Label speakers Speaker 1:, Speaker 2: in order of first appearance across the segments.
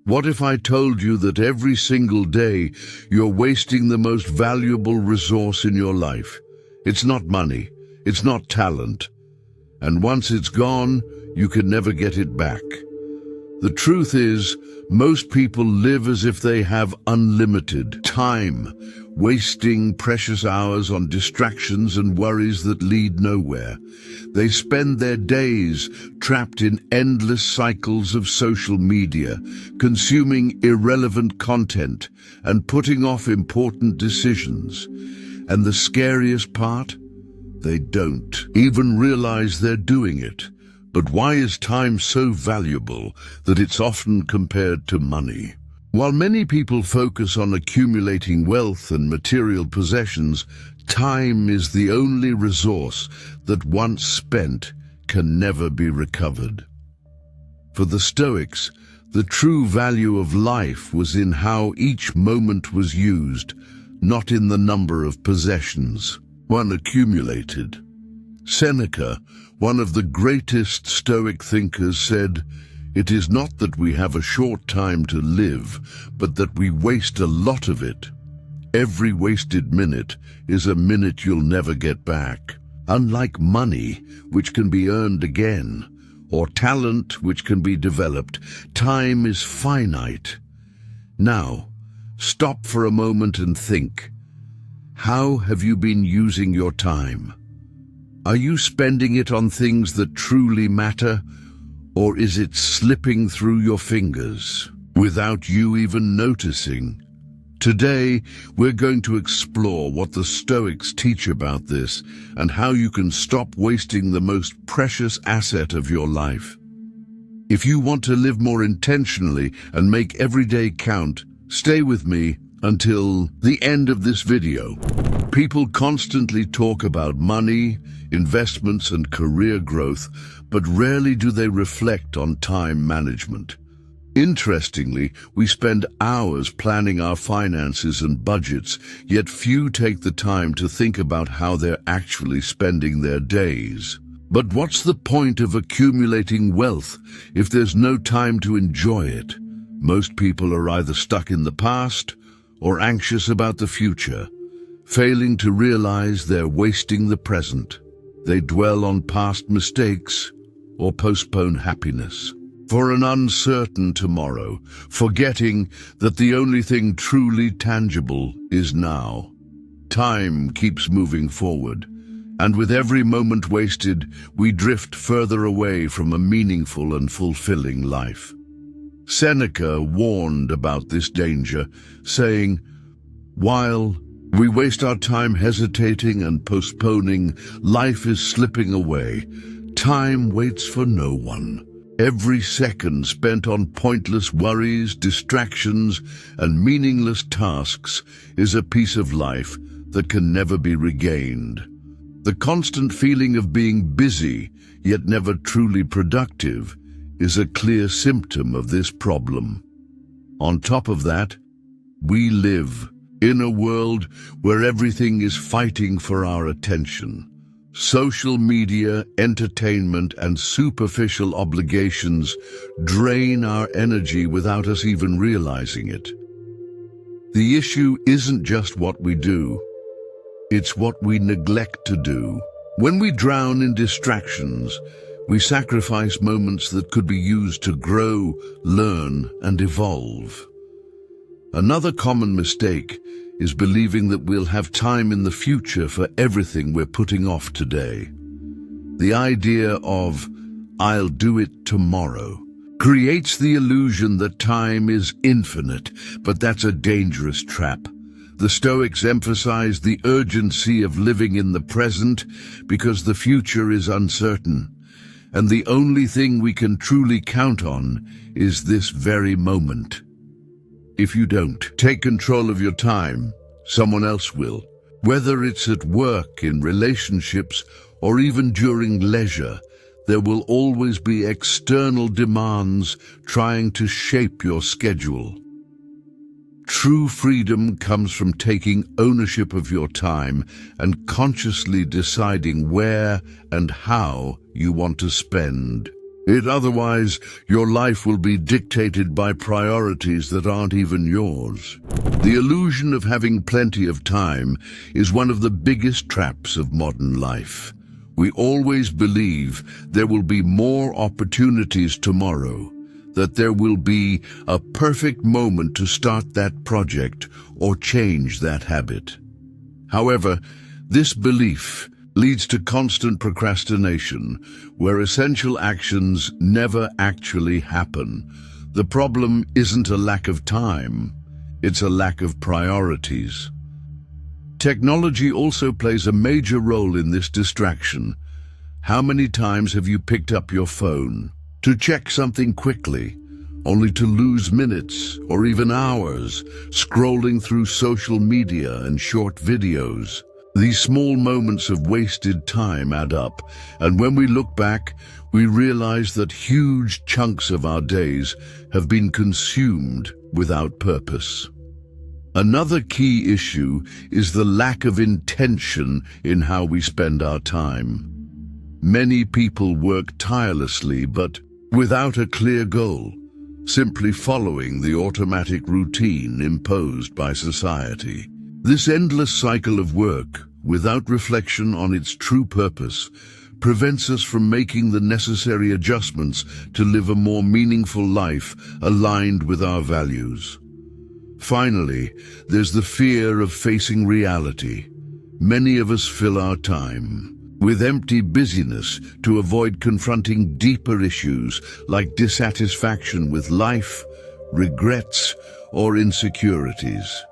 Speaker 1: What if I told you that every single day you're wasting the most valuable resource in your life? It's not money, it's not talent, and once it's gone, you can never get it back. The truth is, most people live as if they have unlimited time, wasting precious hours on distractions and worries that lead nowhere. They spend their days trapped in endless cycles of social media, consuming irrelevant content and putting off important decisions. And the scariest part? They don't even realize they're doing it. But why is time so valuable that it's often compared to money? While many people focus on accumulating wealth and material possessions, time is the only resource that once spent can never be recovered. For the Stoics, the true value of life was in how each moment was used, not in the number of possessions one accumulated. Seneca, one of the greatest Stoic thinkers, said, "It is not that we have a short time to live, but that we waste a lot of it. Every wasted minute is a minute you'll never get back." Unlike money, which can be earned again, or talent, which can be developed, time is finite. Now, stop for a moment and think. How have you been using your time? Are you spending it on things that truly matter, or is it slipping through your fingers without you even noticing? Today, we're going to explore what the Stoics teach about this and how you can stop wasting the most precious asset of your life. If you want to live more intentionally and make every day count, stay with me until the end of this video. People constantly talk about money, investments, and career growth, but rarely do they reflect on time management. Interestingly, we spend hours planning our finances and budgets, yet few take the time to think about how they're actually spending their days. But what's the point of accumulating wealth if there's no time to enjoy it? Most people are either stuck in the past or anxious about the future, failing to realize they're wasting the present. They dwell on past mistakes or postpone happiness for an uncertain tomorrow, forgetting that the only thing truly tangible is now. Time keeps moving forward, and with every moment wasted, we drift further away from a meaningful and fulfilling life. Seneca warned about this danger, saying, "While we waste our time hesitating and postponing, life is slipping away. Time waits for no one. Every second spent on pointless worries, distractions, and meaningless tasks is a piece of life that can never be regained." The constant feeling of being busy, yet never truly productive, is a clear symptom of this problem. On top of that, we live in a world where everything is fighting for our attention. Social media, entertainment, and superficial obligations drain our energy without us even realizing it. The issue isn't just what we do, it's what we neglect to do. When we drown in distractions, we sacrifice moments that could be used to grow, learn, and evolve. Another common mistake is believing that we'll have time in the future for everything we're putting off today. The idea of "I'll do it tomorrow" creates the illusion that time is infinite, but that's a dangerous trap. The Stoics emphasize the urgency of living in the present because the future is uncertain, and the only thing we can truly count on is this very moment. If you don't take control of your time, someone else will. Whether it's at work, in relationships, or even during leisure, there will always be external demands trying to shape your schedule. True freedom comes from taking ownership of your time and consciously deciding where and how you want to spend Otherwise, your life will be dictated by priorities that aren't even yours. The illusion of having plenty of time is one of the biggest traps of modern life. We always believe there will be more opportunities tomorrow, that there will be a perfect moment to start that project or change that habit. However, this belief leads to constant procrastination, where essential actions never actually happen. The problem isn't a lack of time, it's a lack of priorities. Technology also plays a major role in this distraction. How many times have you picked up your phone to check something quickly, only to lose minutes or even hours scrolling through social media and short videos? These small moments of wasted time add up, and when we look back, we realize that huge chunks of our days have been consumed without purpose. Another key issue is the lack of intention in how we spend our time. Many people work tirelessly but without a clear goal, simply following the automatic routine imposed by society. This endless cycle of work, without reflection on its true purpose, prevents us from making the necessary adjustments to live a more meaningful life aligned with our values. Finally, there's the fear of facing reality. Many of us fill our time with empty busyness to avoid confronting deeper issues like dissatisfaction with life, regrets, or insecurities.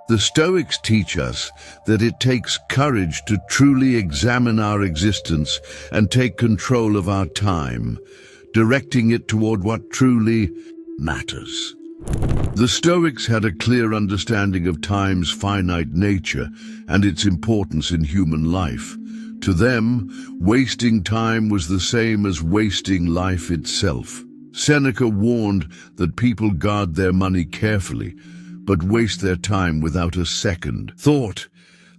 Speaker 1: The Stoics teach us that it takes courage to truly examine our existence and take control of our time, directing it toward what truly matters. The Stoics had a clear understanding of time's finite nature and its importance in human life. To them, wasting time was the same as wasting life itself. Seneca warned that people guard their money carefully, but waste their time without a second thought.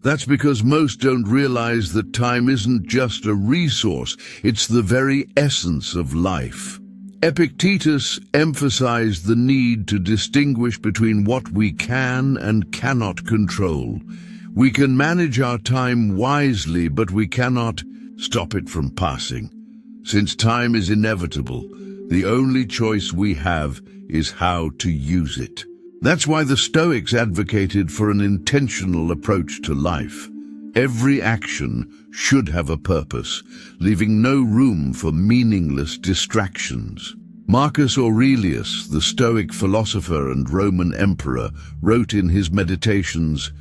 Speaker 1: That's because most don't realize that time isn't just a resource, it's the very essence of life. Epictetus emphasized the need to distinguish between what we can and cannot control. We can manage our time wisely, but we cannot stop it from passing. Since time is inevitable, the only choice we have is how to use it. That's why the Stoics advocated for an intentional approach to life. Every action should have a purpose, leaving no room for meaningless distractions. Marcus Aurelius, the Stoic philosopher and Roman emperor, wrote in his Meditations,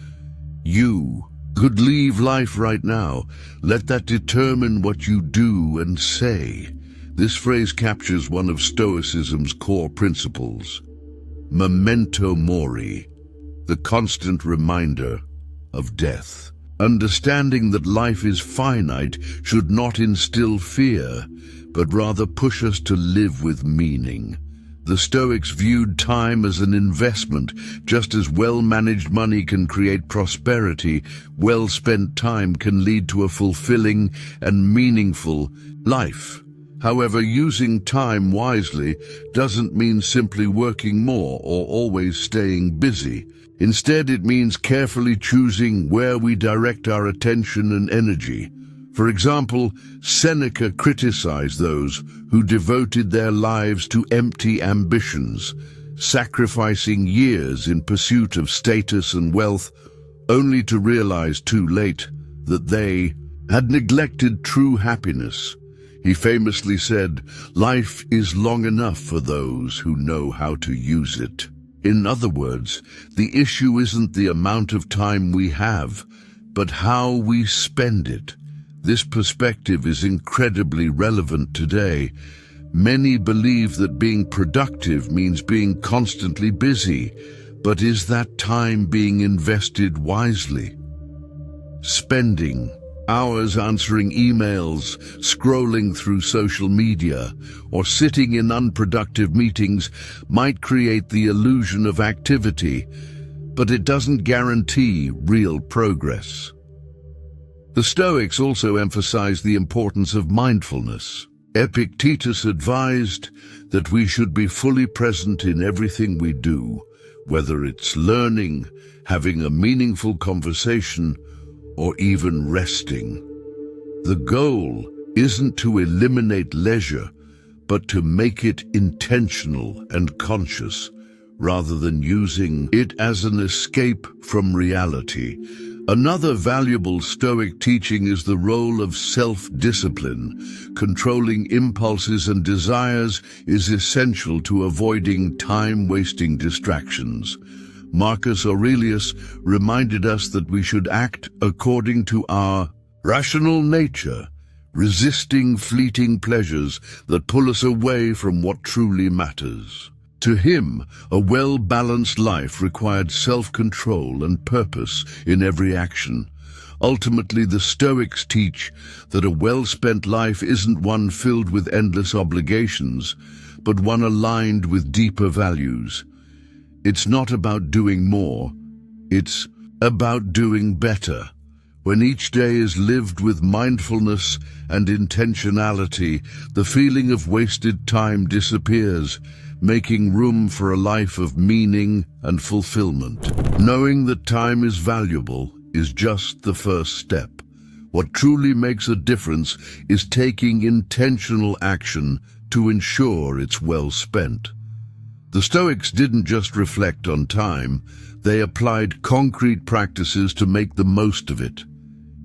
Speaker 1: "You could leave life right now. Let that determine what you do and say." This phrase captures one of Stoicism's core principles. Memento mori, the constant reminder of death. Understanding that life is finite should not instill fear, but rather push us to live with meaning. The Stoics viewed time as an investment. Just as well-managed money can create prosperity, well-spent time can lead to a fulfilling and meaningful life. However, using time wisely doesn't mean simply working more or always staying busy. Instead, it means carefully choosing where we direct our attention and energy. For example, Seneca criticized those who devoted their lives to empty ambitions, sacrificing years in pursuit of status and wealth, only to realize too late that they had neglected true happiness. He famously said, "Life is long enough for those who know how to use it." In other words, the issue isn't the amount of time we have, but how we spend it. This perspective is incredibly relevant today. Many believe that being productive means being constantly busy, but is that time being invested wisely? Spending hours answering emails, scrolling through social media, or sitting in unproductive meetings might create the illusion of activity, but it doesn't guarantee real progress. The Stoics also emphasize the importance of mindfulness. Epictetus advised that we should be fully present in everything we do, whether it's learning, having a meaningful conversation, or even resting. The goal isn't to eliminate leisure, but to make it intentional and conscious, rather than using it as an escape from reality. Another valuable Stoic teaching is the role of self-discipline. Controlling impulses and desires is essential to avoiding time-wasting distractions. Marcus Aurelius reminded us that we should act according to our rational nature, resisting fleeting pleasures that pull us away from what truly matters. To him, a well-balanced life required self-control and purpose in every action. Ultimately, the Stoics teach that a well-spent life isn't one filled with endless obligations, but one aligned with deeper values. It's not about doing more, it's about doing better. When each day is lived with mindfulness and intentionality, the feeling of wasted time disappears, making room for a life of meaning and fulfillment. Knowing that time is valuable is just the first step. What truly makes a difference is taking intentional action to ensure it's well spent. The Stoics didn't just reflect on time, they applied concrete practices to make the most of it.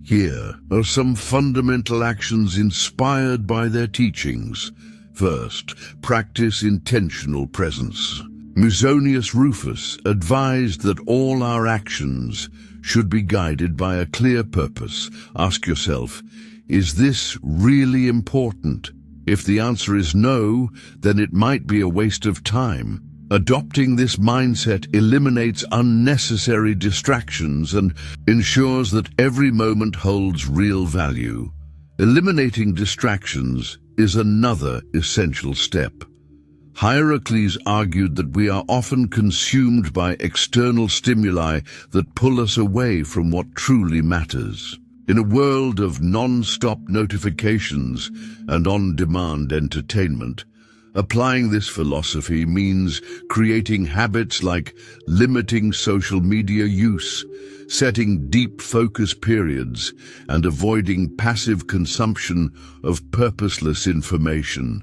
Speaker 1: Here are some fundamental actions inspired by their teachings. First, practice intentional presence. Musonius Rufus advised that all our actions should be guided by a clear purpose. Ask yourself, is this really important? If the answer is no, then it might be a waste of time. Adopting this mindset eliminates unnecessary distractions and ensures that every moment holds real value. Eliminating distractions is another essential step. Hierocles argued that we are often consumed by external stimuli that pull us away from what truly matters. In a world of non-stop notifications and on-demand entertainment, applying this philosophy means creating habits like limiting social media use, setting deep focus periods, and avoiding passive consumption of purposeless information.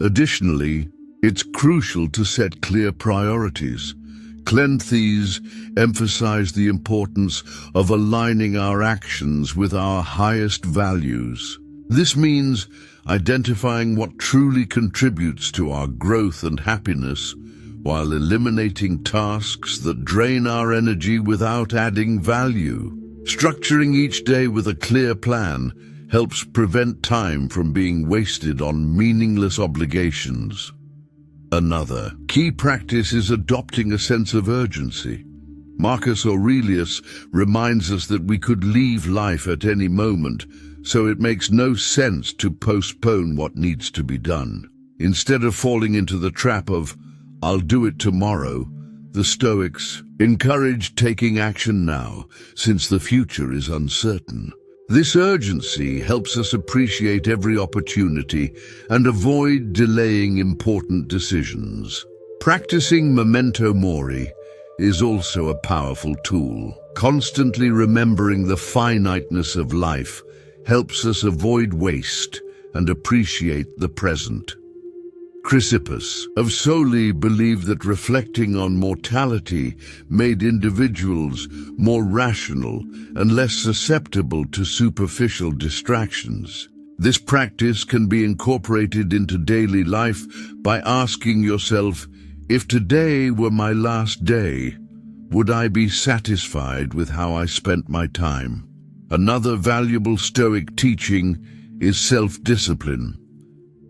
Speaker 1: Additionally, it's crucial to set clear priorities. Cleanthes emphasize the importance of aligning our actions with our highest values. This means identifying what truly contributes to our growth and happiness, while eliminating tasks that drain our energy without adding value. Structuring each day with a clear plan helps prevent time from being wasted on meaningless obligations. Another key practice is adopting a sense of urgency. Marcus Aurelius reminds us that we could leave life at any moment, so it makes no sense to postpone what needs to be done. Instead of falling into the trap of, "I'll do it tomorrow," the Stoics encourage taking action now, since the future is uncertain. This urgency helps us appreciate every opportunity and avoid delaying important decisions. Practicing memento mori is also a powerful tool. Constantly remembering the finiteness of life helps us avoid waste and appreciate the present. Chrysippus of Soli believed that reflecting on mortality made individuals more rational and less susceptible to superficial distractions. This practice can be incorporated into daily life by asking yourself, if today were my last day, would I be satisfied with how I spent my time? Another valuable Stoic teaching is self-discipline.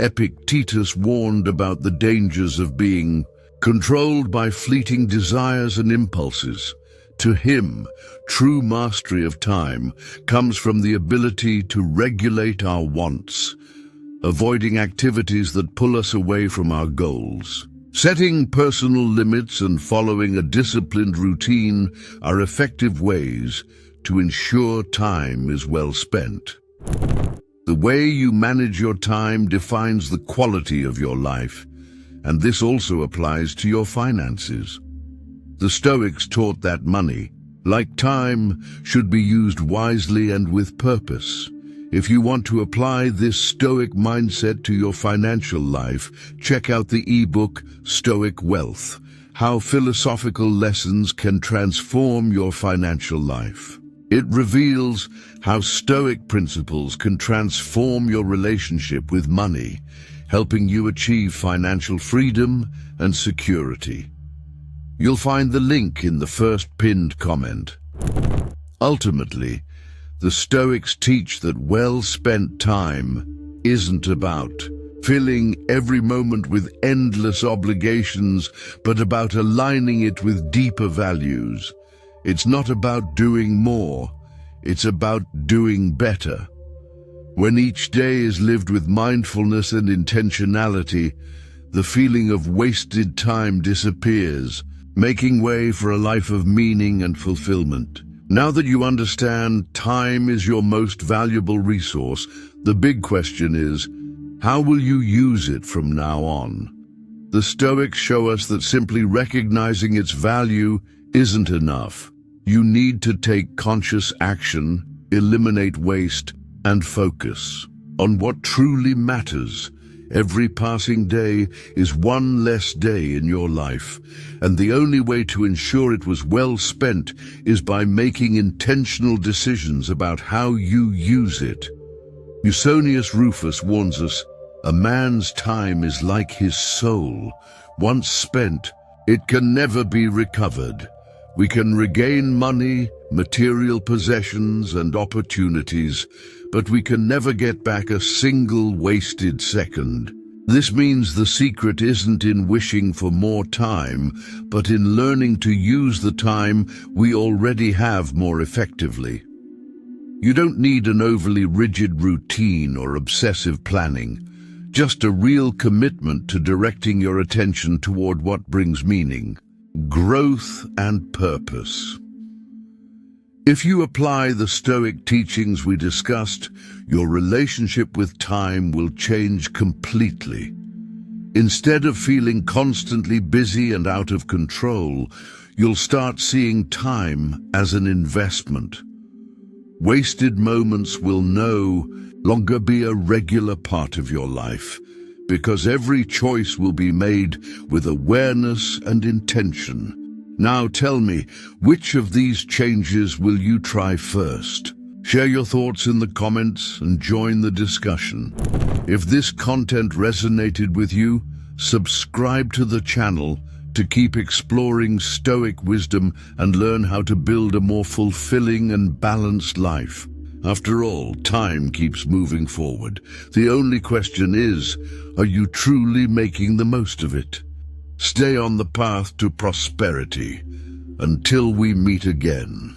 Speaker 1: Epictetus warned about the dangers of being controlled by fleeting desires and impulses. To him, true mastery of time comes from the ability to regulate our wants, avoiding activities that pull us away from our goals. Setting personal limits and following a disciplined routine are effective ways to ensure time is well spent. The way you manage your time defines the quality of your life, and this also applies to your finances. The Stoics taught that money, like time, should be used wisely and with purpose. If you want to apply this Stoic mindset to your financial life, check out the ebook Stoic Wealth: How Philosophical Lessons Can Transform Your Financial Life. It reveals how Stoic principles can transform your relationship with money, helping you achieve financial freedom and security. You'll find the link in the first pinned comment. Ultimately, the Stoics teach that well-spent time isn't about filling every moment with endless obligations, but about aligning it with deeper values. It's not about doing more, it's about doing better. When each day is lived with mindfulness and intentionality, the feeling of wasted time disappears, making way for a life of meaning and fulfillment. Now that you understand time is your most valuable resource, the big question is, how will you use it from now on? The Stoics show us that simply recognizing its value isn't enough. You need to take conscious action, eliminate waste, and focus on what truly matters. Every passing day is one less day in your life, and the only way to ensure it was well spent is by making intentional decisions about how you use it. Musonius Rufus warns us, a man's time is like his soul. Once spent, it can never be recovered. We can regain money, material possessions, and opportunities, but we can never get back a single wasted second. This means the secret isn't in wishing for more time, but in learning to use the time we already have more effectively. You don't need an overly rigid routine or obsessive planning, just a real commitment to directing your attention toward what brings meaning, growth, and purpose. If you apply the Stoic teachings we discussed, your relationship with time will change completely. Instead of feeling constantly busy and out of control, you'll start seeing time as an investment. Wasted moments will no longer be a regular part of your life, because every choice will be made with awareness and intention. Now tell me, which of these changes will you try first? Share your thoughts in the comments and join the discussion. If this content resonated with you, subscribe to the channel to keep exploring Stoic wisdom and learn how to build a more fulfilling and balanced life. After all, time keeps moving forward. The only question is, are you truly making the most of it? Stay on the path to prosperity. Until we meet again.